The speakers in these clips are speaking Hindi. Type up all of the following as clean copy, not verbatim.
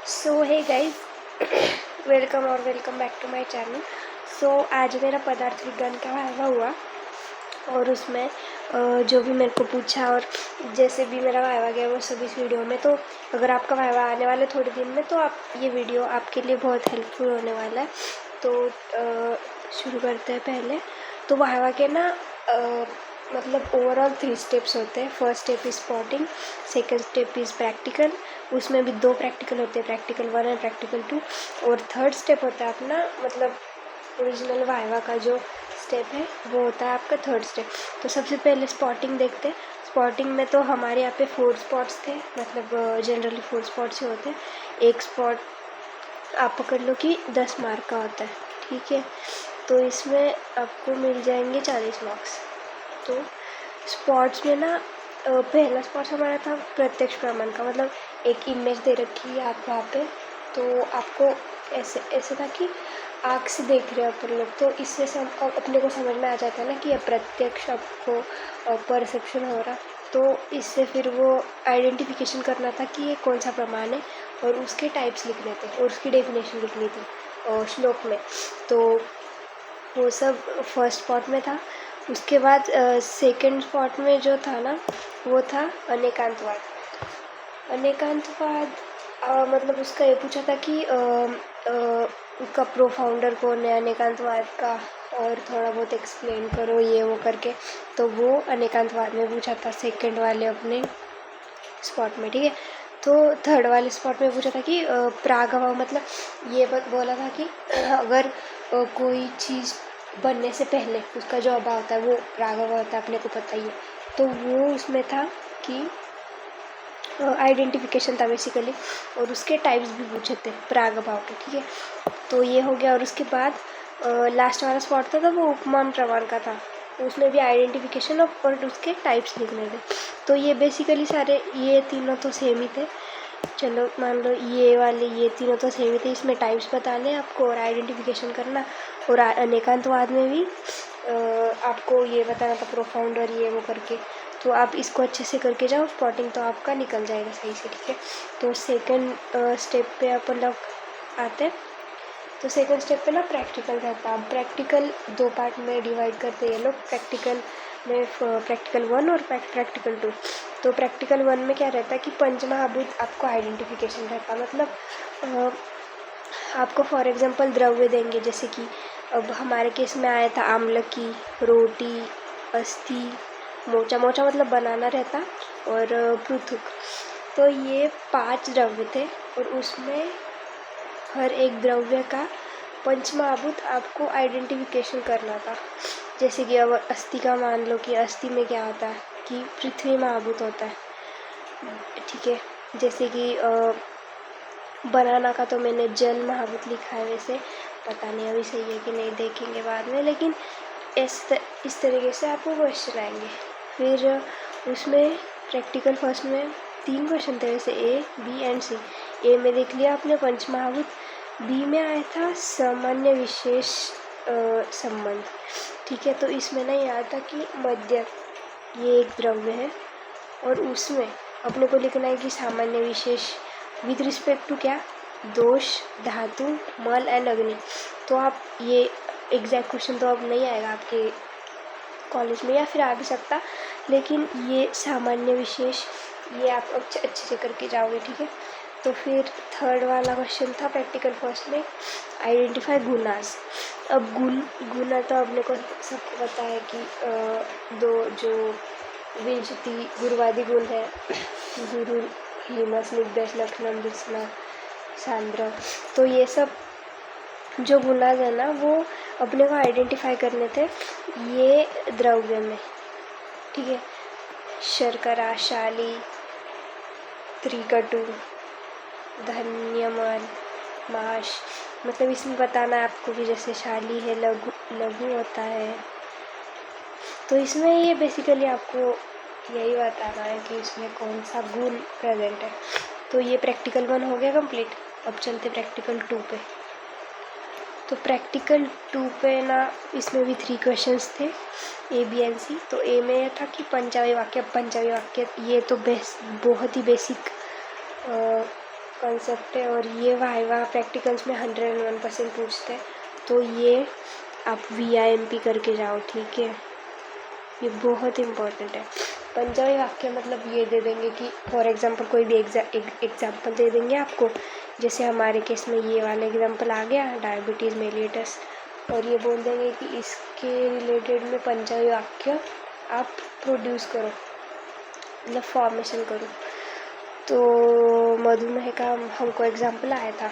सो हे गाइज, वेलकम और welcome back to my channel. So आज मेरा पदार्थ विज्ञान का वाइवा हुआ और उसमें जो भी मेरे को पूछा और जैसे भी मेरा वाइवा गया वो सब इस वीडियो में। तो अगर आपका वाइवा आने वाला है थोड़े दिन में तो आप ये वीडियो आपके लिए बहुत हेल्पफुल होने वाला है। तो शुरू करते हैं। पहले तो वाइवा के ना मतलब ओवरऑल 3 स्टेप्स होते हैं। First step is spotting, second step is practical, उसमें भी 2 प्रैक्टिकल होते हैं, प्रैक्टिकल 1 एंड प्रैक्टिकल 2। और थर्ड स्टेप होता है अपना मतलब ओरिजिनल वाइवा का जो स्टेप है वो होता है आपका थर्ड स्टेप। तो सबसे पहले स्पॉटिंग देखते हैं। स्पॉटिंग में तो हमारे यहाँ पे 4 स्पॉट्स थे, मतलब जनरली 4 स्पॉट्स ही होते हैं। एक स्पॉट आप पकड़ लो कि 10 मार्क का होता है, ठीक है। तो इसमें आपको मिल जाएंगे 40 मार्क्स। तो स्पॉट्स में ना पहला स्पॉट्स हमारा था प्रत्यक्ष प्रमाण का, मतलब एक इमेज दे रखी है आप वहाँ पे, तो आपको ऐसे था कि आँख से देख रहे हो अपन लोग, तो इससे से अपने को समझ में आ जाता है ना कि प्रत्यक्ष आपको परसेप्शन हो रहा। तो इससे फिर वो आइडेंटिफिकेशन करना था कि ये कौन सा प्रमाण है और उसके टाइप्स लिखने थे और उसकी डेफिनेशन लिखनी थी श्लोक में। तो वो सब फर्स्ट स्पॉट में था। उसके बाद सेकंड स्पॉट में जो था ना वो था अनेकांतवाद। अनेकांतवाद मतलब उसका ये पूछा था कि उसका प्रोफाउंडर कौन है अनेकांतवाद का, और थोड़ा बहुत एक्सप्लेन करो ये वो करके। तो वो अनेकांतवाद में पूछा था सेकंड वाले अपने स्पॉट में, ठीक है। तो थर्ड वाले स्पॉट में पूछा था कि प्रागभाव, मतलब ये बोला था कि अगर कोई चीज़ बनने से पहले उसका जो अभाव होता है वो प्रागभाव होता है, अपने को पता ही है। तो वो उसमें था कि आइडेंटिफिकेशन था बेसिकली, और उसके टाइप्स भी पूछे थे प्रागभाव के, ठीक है। तो ये हो गया। और उसके बाद लास्ट वाला स्पॉट था वो उपमान प्रमाण का था, उसमें भी आइडेंटिफिकेशन और उसके टाइप्स लिखने थे। तो ये बेसिकली सारे ये तीनों तो सेम ही थे। चलो मान लो ये वाले ये तीनों तो सेम ही थे, इसमें टाइप्स बताने आपको और आइडेंटिफिकेशन करना। और अनेकांतवाद में भी आपको ये बताना था प्रोफाउंड और ये वो करके। तो आप इसको अच्छे से करके जाओ स्पॉटिंग, तो आपका निकल जाएगा सही से, ठीक है। तो सेकंड स्टेप पे अपन लोग आते हैं। तो सेकंड स्टेप पे ना प्रैक्टिकल रहता है। प्रैक्टिकल 2 पार्ट में डिवाइड करते हैं ये लोग। प्रैक्टिकल में प्रैक्टिकल 1 और प्रैक्टिकल 2। तो प्रैक्टिकल 1 में क्या रहता है कि पंचमहाभूत आपको आइडेंटिफिकेशन रहता है, मतलब आपको फॉर एग्जांपल द्रव्य देंगे, जैसे कि अब हमारे केस में आया था आमलकी, रोटी, अस्थि, मोचा। मोचा मतलब बनाना रहता, और पृथुक। तो ये 5 द्रव्य थे और उसमें हर एक द्रव्य का पंचमहाभूत आपको आइडेंटिफिकेशन करना था। जैसे कि अब अस्थि का मान लो कि अस्थि में क्या होता है कि पृथ्वी महाभूत होता है, ठीक है। जैसे कि बनाना का तो मैंने जल महाभूत लिखा है, वैसे पता नहीं अभी सही है कि नहीं, देखेंगे बाद में। लेकिन इस तरीके से आपको क्वेश्चन आएंगे। फिर उसमें प्रैक्टिकल फर्स्ट में 3 क्वेश्चन थे वैसे, ए बी एंड सी। ए में देख लिया आपने पंचमहाभूत, बी में आया था सामान्य विशेष संबंध, ठीक है। तो इसमें ना ये आता कि मध्य ये एक द्रव्य है और उसमें अपने को लिखना है कि सामान्य विशेष विद रिस्पेक्ट टू क्या, दोष, धातु, मल एंड अग्नि। तो आप ये एग्जैक्ट क्वेश्चन तो अब नहीं आएगा आपके कॉलेज में, या फिर आ भी सकता, लेकिन ये सामान्य विशेष ये आप अच्छे से करके जाओगे, ठीक है। तो फिर थर्ड वाला क्वेश्चन था प्रैक्टिकल फर्स्ट में, आइडेंटिफाई गुणास। अब गुना तो अपने को सबको पता है कि 2 जो विंशति गुरुवादी गुण है, गुरु, हिमा, स्निग्ध, लक्षणम, विस्ना, सांद्र। तो ये सब जो गुणाज है ना वो अपने को आइडेंटिफाई करने थे ये द्रव्य में, ठीक है। शर्करा, शाली, त्रिकटु, धन्यमल, माश, मतलब इसमें बताना है आपको कि जैसे शाली है, लघु होता है। तो इसमें ये बेसिकली आपको यही बताना है कि इसमें कौन सा गुण प्रेजेंट है। तो ये प्रैक्टिकल 1 हो गया कंप्लीट। अब चलते प्रैक्टिकल 2 पे। तो प्रैक्टिकल 2 पे ना इसमें भी 3 क्वेश्चंस थे, ए बी एंड सी। तो ए में था कि पंचवी वाक्य। पंचवी वाक्य ये तो बहुत ही बेसिक कॉन्सेप्ट है और ये वाइवा प्रैक्टिकल्स में 101% पूछते हैं। तो ये आप VIMP करके जाओ, ठीक है, ये बहुत इम्पोर्टेंट है। पंजाबी वाक्य मतलब ये दे देंगे कि फॉर एग्जांपल कोई भी एग्जांपल दे देंगे आपको, जैसे हमारे केस में ये वाला एग्जांपल आ गया डायबिटीज़ मेलिटस, और ये बोल देंगे कि इसके रिलेटेड में पंजाबी वाक्य आप प्रोड्यूस करो, मतलब फॉर्मेशन करो। तो मधुमेह का हमको एग्जांपल आया था,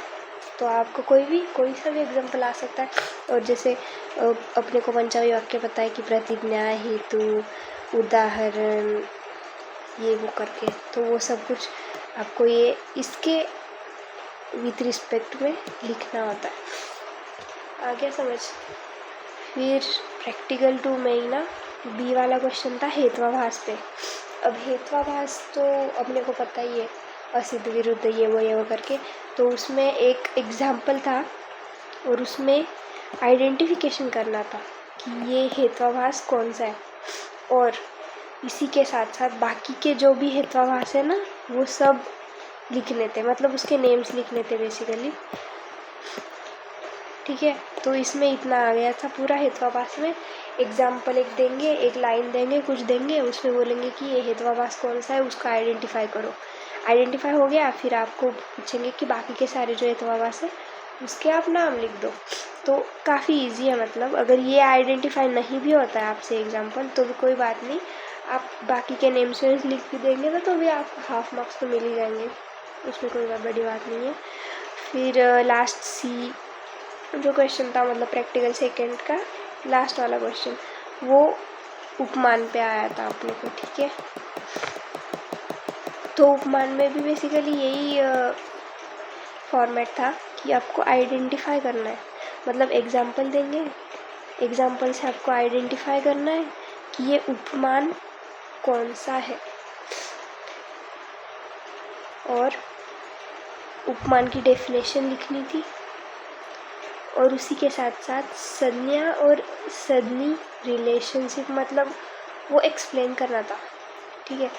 तो आपको कोई सा भी एग्जांपल आ सकता है। और जैसे अपने को पंजाबी वाक्य पता है कि प्रतिज्ञा हेतु उदाहरण ये वो करके, तो वो सब कुछ आपको ये इसके विथ रिस्पेक्ट में लिखना होता है। आ गया समझ। फिर प्रैक्टिकल 2 में ही ना B वाला क्वेश्चन था हेत्वाभास पे। अब हेत्वाभास तो अपने को पता ही है, असिद्ध विरुद्ध ये वो करके, तो उसमें एक एग्जाम्पल था और उसमें आइडेंटिफिकेशन करना था कि ये हेत्वाभास कौन सा है, और इसी के साथ साथ बाकी के जो भी हेत्वाभास है ना वो सब लिखने थे, मतलब उसके नेम्स लिखने थे बेसिकली, ठीक है। तो इसमें इतना आ गया था पूरा हेत्वाभास में। एग्जाम्पल एक देंगे, एक लाइन देंगे, कुछ देंगे, उसमें बोलेंगे कि ये हेत्वाभास कौन सा है, उसका आइडेंटिफाई करो। आइडेंटिफाई हो गया, फिर आपको पूछेंगे कि बाकी के सारे जो हेत्वाभास है उसके आप नाम लिख दो। तो काफ़ी इजी है, मतलब अगर ये आइडेंटिफाई नहीं भी होता है आपसे एग्जाम्पल तो भी कोई बात नहीं, आप बाकी के नेम्स वेम्स लिख भी देंगे ना तो भी आपको हाफ मार्क्स तो मिल ही जाएंगे, उसमें कोई बड़ी बात नहीं है। फिर लास्ट C जो क्वेश्चन था, मतलब प्रैक्टिकल 2 का लास्ट वाला क्वेश्चन, वो उपमान पे आया था अपने को, ठीक है। तो उपमान में भी बेसिकली यही फॉर्मेट था कि आपको आइडेंटिफाई करना है, मतलब एग्जाम्पल देंगे, एग्जाम्पल से आपको आइडेंटिफाई करना है कि ये उपमान कौन सा है, और उपमान की डेफिनेशन लिखनी थी, और उसी के साथ साथ संज्ञा और सदनी रिलेशनशिप, मतलब वो एक्सप्लेन करना था, ठीक है।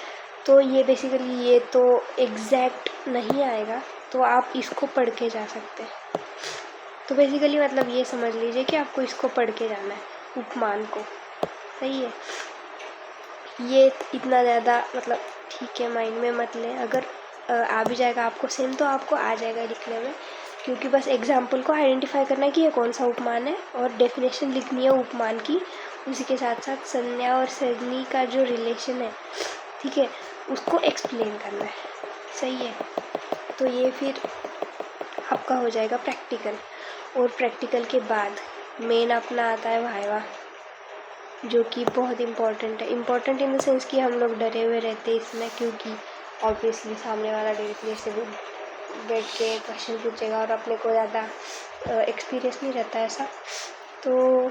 तो ये बेसिकली ये तो एग्जैक्ट नहीं आएगा, तो आप इसको पढ़ के जा सकते हैं। तो बेसिकली मतलब ये समझ लीजिए कि आपको इसको पढ़ के जाना है, उपमान को, सही है। ये इतना ज़्यादा मतलब ठीक है, माइंड में मत लें, अगर आ भी जाएगा आपको सेम तो आपको आ जाएगा लिखने में, क्योंकि बस एग्जाम्पल को आइडेंटिफाई करना है कि ये कौन सा उपमान है, और डेफिनेशन लिखनी है उपमान की, उसी के साथ साथ संज्ञा और संज्ञा का जो रिलेशन है, ठीक है, उसको एक्सप्लेन करना है, सही है। तो ये फिर आपका हो जाएगा प्रैक्टिकल, और प्रैक्टिकल के बाद मेन अपना आता है वाइवा, जो कि बहुत इम्पोर्टेंट है। इम्पोर्टेंट इन द सेंस कि हम लोग डरे हुए रहते हैं इसमें, क्योंकि ऑब्वियसली सामने वाला डायरेक्टली से भी बैठ के क्वेश्चन पूछेगा और अपने को ज़्यादा एक्सपीरियंस नहीं रहता ऐसा। तो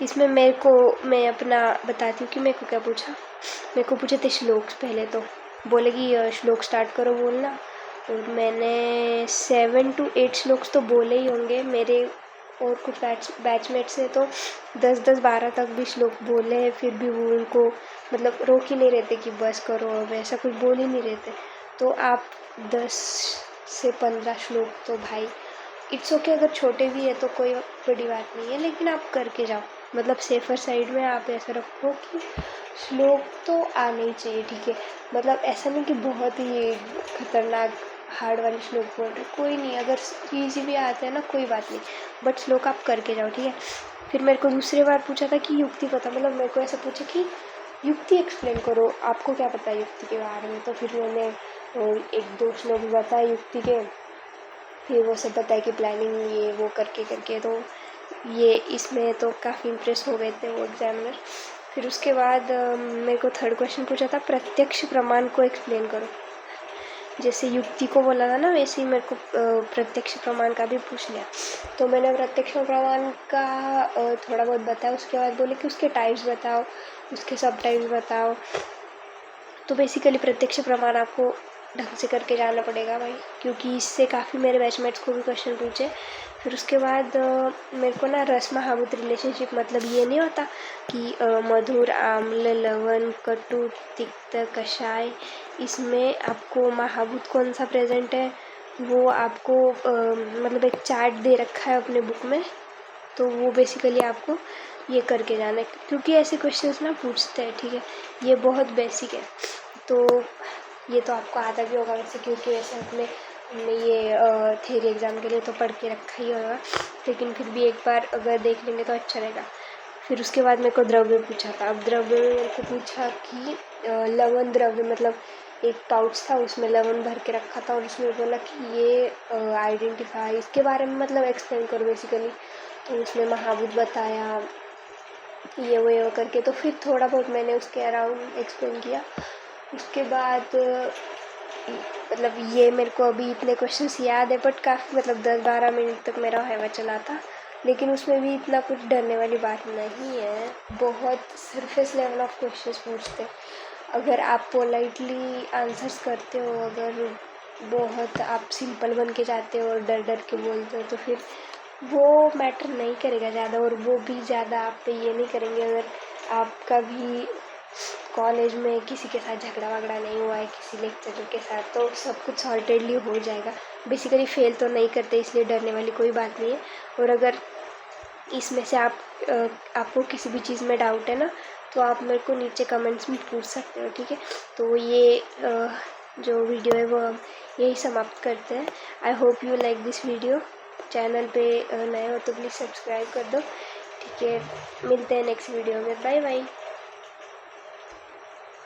इसमें मैं अपना बताती हूँ कि मेरे को क्या पूछा। मेरे को पूछे थे श्लोक, पहले तो बोले कि श्लोक स्टार्ट करो बोलना, और मैंने 7 to 8 श्लोक्स तो बोले ही होंगे मेरे, और कुछ बैचमेट से तो 10-10 12 तक भी श्लोक बोले हैं, फिर भी वो उनको मतलब रोक ही नहीं रहते कि बस करो, अब ऐसा कुछ बोल ही नहीं रहते। तो आप 10 से 15 श्लोक तो भाई इट्स ओके, अगर छोटे भी है तो कोई बड़ी बात नहीं है, लेकिन आप करके जाओ, मतलब सेफर साइड में आप ऐसा रखो कि श्लोक तो आने ही चाहिए, ठीक है। मतलब ऐसा नहीं कि बहुत ही खतरनाक हार्ड वाले श्लोक बोल रहे, कोई नहीं, अगर ईजी भी आते हैं ना कोई बात नहीं, बट श्लोक आप करके जाओ, ठीक है। फिर मेरे को दूसरी बार पूछा था कि युक्ति पता, मतलब मेरे को ऐसा पूछा कि युक्ति एक्सप्लेन करो, आपको क्या पता है युक्ति के बारे में। तो फिर मैंने 1-2 श्लोक बताए युक्ति के, फिर वो सब बताया कि प्लानिंग ये वो करके तो ये इसमें तो काफ़ी इम्प्रेस हो गए थे वो एग्जामिनर। फिर उसके बाद मेरे को 3rd क्वेश्चन पूछा था प्रत्यक्ष प्रमाण को एक्सप्लेन करो। जैसे युक्ति को बोला था ना, वैसे ही मेरे को प्रत्यक्ष प्रमाण का भी पूछ लिया। तो मैंने प्रत्यक्ष प्रमाण का थोड़ा बहुत बताया, उसके बाद बोले कि उसके टाइप्स बताओ, उसके सब टाइप्स बताओ। तो बेसिकली प्रत्यक्ष प्रमाण आपको ढंग से करके जाना पड़ेगा भाई, क्योंकि इससे काफ़ी मेरे बैचमेट्स को भी क्वेश्चन पूछे। फिर उसके बाद मेरे को ना रस महाभूत रिलेशनशिप, मतलब ये नहीं होता कि मधुर, आम्ल, लवण, कटु, तिक्त, कषाय, इसमें आपको महाभूत कौन सा प्रेजेंट है वो आपको मतलब एक चार्ट दे रखा है अपने बुक में, तो वो बेसिकली आपको ये करके जाना है, क्योंकि ऐसे क्वेश्चंस ना पूछते हैं, ठीक है। ये बहुत बेसिक है, तो ये तो आपको आता भी होगा वैसे, क्योंकि वैसे हमने ये थ्योरी एग्ज़ाम के लिए तो पढ़ के रखा ही होगा, लेकिन फिर भी एक बार अगर देख लेंगे तो अच्छा रहेगा। फिर उसके बाद मेरे को द्रव्य पूछा था। अब द्रव्य में मेरे को पूछा कि लवण द्रव्य, मतलब एक पाउच था उसमें लवण भर के रखा था, और उसमें बोला कि ये आइडेंटिफाई, इसके बारे में मतलब एक्सप्लेन करो बेसिकली। तो उसमें महाभूत बताया, ये वो करके, तो फिर थोड़ा बहुत मैंने उसके अराउंड एक्सप्लेन किया। उसके बाद मतलब ये मेरे को अभी इतने क्वेश्चंस याद है, बट काफ़ी मतलब 10-12 मिनट तक मेरा हैवा चला था, लेकिन उसमें भी इतना कुछ डरने वाली बात नहीं है। बहुत सरफेस लेवल ऑफ क्वेश्चंस पूछते हैं। अगर आप पोलाइटली आंसर्स करते हो, अगर बहुत आप सिंपल बन के जाते हो और डर डर के बोलते हो, तो फिर वो मैटर नहीं करेगा ज़्यादा, और वो भी ज़्यादा आप पे ये नहीं करेंगे। अगर आपका भी कॉलेज में किसी के साथ झगड़ा वगड़ा नहीं हुआ है किसी लेक्चरर के साथ, तो सब कुछ सॉर्टेडली हो जाएगा। बेसिकली फेल तो नहीं करते, इसलिए डरने वाली कोई बात नहीं है। और अगर इसमें से आपको किसी भी चीज़ में डाउट है ना, तो आप मेरे को नीचे कमेंट्स में पूछ सकते हो, ठीक है। तो ये जो वीडियो है वो हम यही समाप्त करते हैं। I hope you like this video. Channel पे नए हो तो प्लीज़ सब्सक्राइब कर दो, ठीक है। मिलते हैं नेक्स्ट वीडियो में। Bye bye.